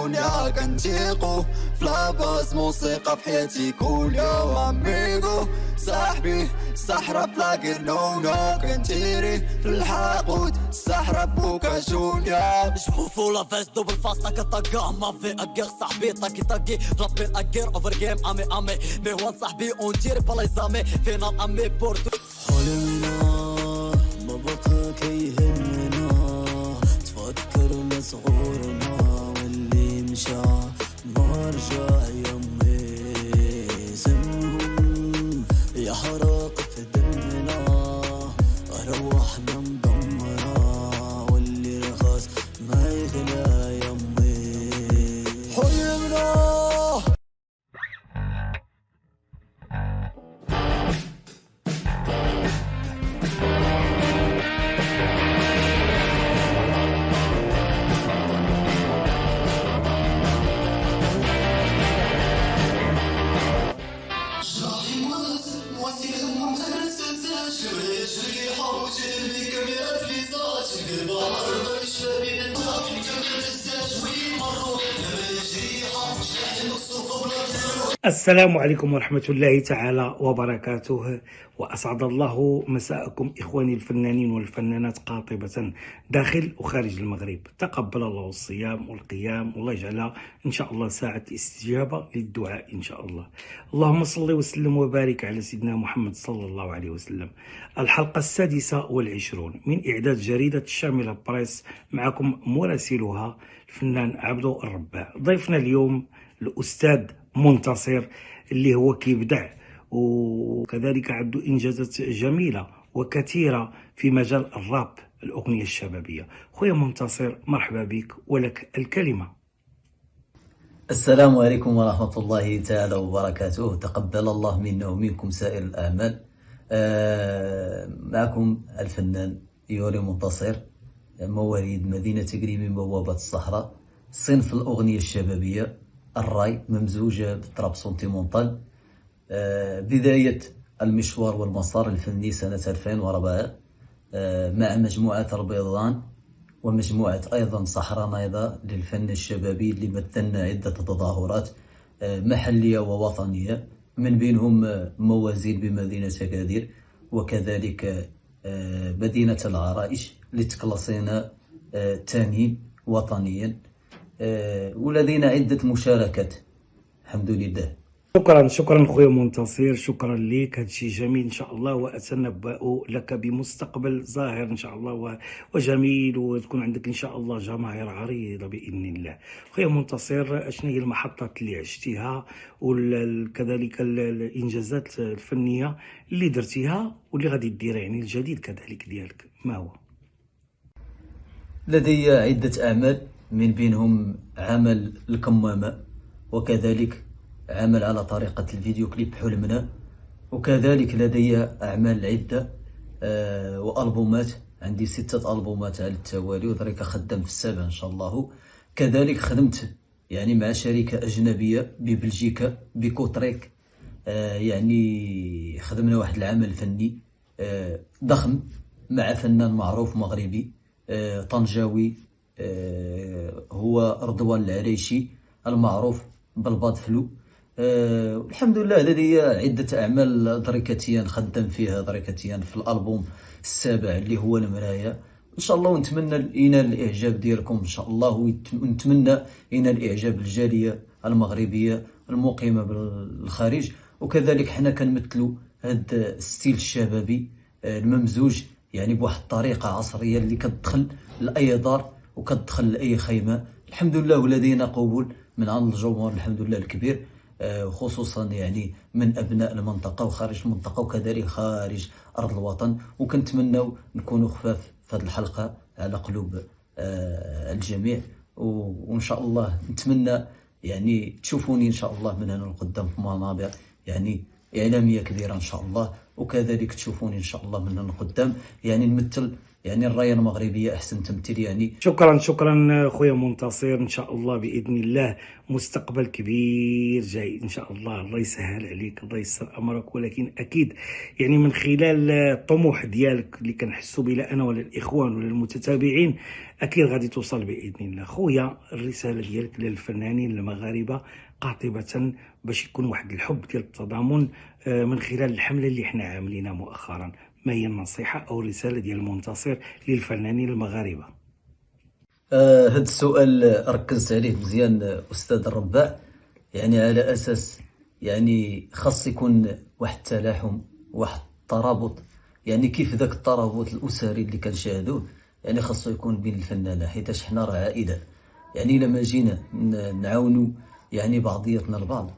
كونيا كنتيقو فلاباس موسيقى في حياتي كل يوم اميغو صاحبي صحرا بلاقي نونو كنتيري في الحاقود صحرا بوكا جونيا جمو لا فاس دوبل فاس تاكا تاكا ما في اجير صاحبي تاكي تاكي ربي اجير اوفر جيم امي مهوان صاحبي اون تيري بالاي زامي فينال امي بورتو حلمنا ما بقى كيهمنا تفكرنا صغورنا واللي مشى ما رجع يمي سمهم يحرق في دمنا روحنا مدمرة واللي رخص ما يغلى يمي حلمنا. السلام عليكم ورحمة الله تعالى وبركاته، وأسعد الله مساءكم إخواني الفنانين والفنانات قاطبة داخل وخارج المغرب. تقبل الله الصيام والقيام، والله يجعلها إن شاء الله ساعة استجابة للدعاء إن شاء الله. اللهم صل وسلم وبارك على سيدنا محمد صلى الله عليه وسلم. الحلقة 26 من إعداد جريدة الشاملة بريس، معكم مراسلها الفنان عبدو الرباع. ضيفنا اليوم الأستاذ منتصر اللي هو كيبدع وكذلك عنده إنجازات جميلة وكثيرة في مجال الراب الأغنية الشبابية. خويا منتصر مرحبا بك ولك الكلمة. السلام عليكم ورحمة الله تعالى وبركاته. تقبل الله منا ومنكم سائر الأعمال. معكم الفنان يوري منتصر، مواليد مدينة قريمين بوابة الصحراء، صنف الأغنية الشبابية الراي ممزوجة بالطراب سونتيمونتال. بداية المشوار والمسار الفني سنة 2004 مع مجموعة البيضان ومجموعة أيضا صحراء نايضة للفن الشبابي اللي مثلنا عدة تظاهرات محلية ووطنية، من بينهم موازين بمدينة أكادير وكذلك مدينة العرائش اللي تكلصينا ثاني وطنيا، ولدينا عدة مشاركات الحمد لله. شكرا خويا منتصر، شكرا لك، هادشي جميل ان شاء الله، واتنبأ لك بمستقبل زاهر ان شاء الله وجميل، وتكون عندك ان شاء الله جماهير عريضه باذن الله. خويا منتصر، شنو هي المحطات اللي عشتيها وكذلك الانجازات الفنيه اللي درتيها واللي غادي ديرها، يعني الجديد كذلك ديالك ما هو؟ لدي عدة أعمال، من بينهم عمل الكمامة، وكذلك عمل على طريقة الفيديو كليب حلمنا، وكذلك لدي أعمال عدة وألبومات، عندي 6 ألبومات على التوالي وذلك خدام في 7 إن شاء الله. كذلك خدمت يعني مع شركة أجنبية ببلجيكا بكوتريك، يعني خدمنا واحد العمل فني ضخم مع فنان معروف مغربي طنجاوي، هو رضوان العريشي المعروف بالباد فلو. الحمد لله لدي عدة أعمال دريكتيا خدم فيها دريكتيا في الألبوم 7 اللي هو المراية إن شاء الله، ونتمنى ينال الإعجاب ديالكم إن شاء الله، ونتمنى ينال إعجاب الجالية المغربية المقيمة بالخارج. وكذلك حنا كنمثلوا هاد الستيل الشبابي الممزوج يعني بواحد الطريقة عصرية اللي كتدخل لأي دار وكتدخل لأي خيمة الحمد لله، ولدينا قبول من عند الجمهور الحمد لله الكبير، خصوصا يعني من أبناء المنطقة وخارج المنطقة وكذلك خارج أرض الوطن. وكنتمناو نكونوا خفاف في هذه الحلقة على قلوب الجميع، وإن شاء الله نتمنى يعني تشوفوني إن شاء الله من هنا لقدام في منابر يعني إعلامية كبيرة إن شاء الله، وكذلك تشوفوني إن شاء الله من هنا لقدام يعني نمثل يعني الرايه المغربيه احسن تمثيل يعني. شكرا خويا منتصر. ان شاء الله باذن الله مستقبل كبير جاي ان شاء الله. الله يسهل عليك، الله يسر امرك، ولكن اكيد يعني من خلال الطموح ديالك اللي كنحسوا به لا انا ولا الاخوان ولا المتتابعين اكيد غادي توصل باذن الله. خويا الرساله ديالك للفنانين المغاربه قاطبه باش يكون واحد الحب ديال التضامن من خلال الحمله اللي حنا عاملينها مؤخرا، ما هي النصيحه او الرساله ديال منتصر للفنانين المغاربه؟ هذا السؤال ركزت عليه مزيان أستاذ الرباع، يعني على أساس يعني خاص يكون واحد التلاحم، واحد الترابط، يعني كيف ذاك الترابط الأسري اللي كنشاهدوه يعني خاصو يكون بين الفنانة، حيتاش حنا راه عائلة. يعني لما جينا نعاونوا يعني بعضياتنا البعض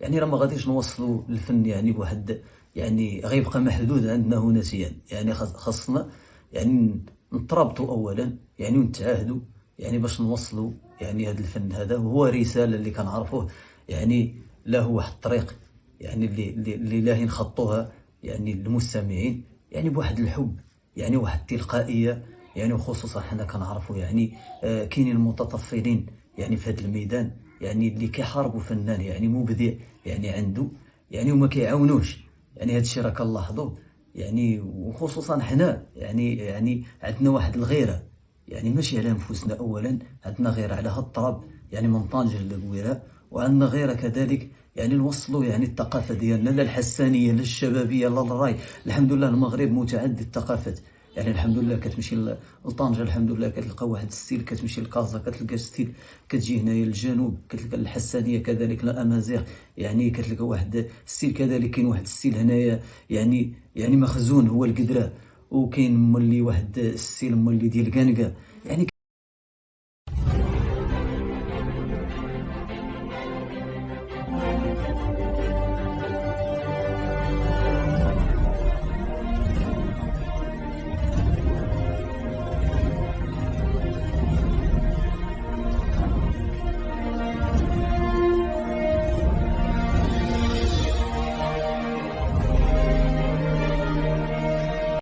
يعني راه ما غاديش نوصلوا الفن يعني بواحد يعني غيبقى محدود عندنا هناتيا. يعني خاصنا يعني نترابطوا أولا يعني ونتعاهدوا يعني باش نوصلوا يعني هذا الفن هذا، وهو رسالة اللي كنعرفوه يعني له واحد الطريق يعني اللي لاهي نخطوها يعني للمستمعين يعني بواحد الحب يعني واحد التلقائية يعني. وخصوصا حنا كنعرفوا يعني كاينين المتطفلين يعني في هذا الميدان يعني اللي كيحاربوا فنان يعني مبدع يعني عنده يعني وما كيعاونوش يعني. هذا الشيء راه كنلاحظوه يعني. وخصوصا حنا يعني عندنا واحد الغيره يعني ماشي على انفسنا اولا، عندنا غيره على هاد الطرب يعني من طنجة للقويره، وعندنا غيره كذلك يعني نوصلوا يعني الثقافه ديالنا، لا الحسانيه لا الشبابيه لا الراي. الحمد لله المغرب متعدد الثقافات يعني. الحمد لله كتمشي لطنجة الحمد لله كتلقى واحد الستيل، كتمشي لكازا كتلقى ستيل، كتجي هنايا للجنوب كتلقى الحسانيه كذلك الامازيغ يعني كتلقى واحد الستيل كذلك. كاين واحد الستيل هنايا يعني مخزون هو القدره، وكاين مولي واحد الستيل مولي ديال كانكا يعني.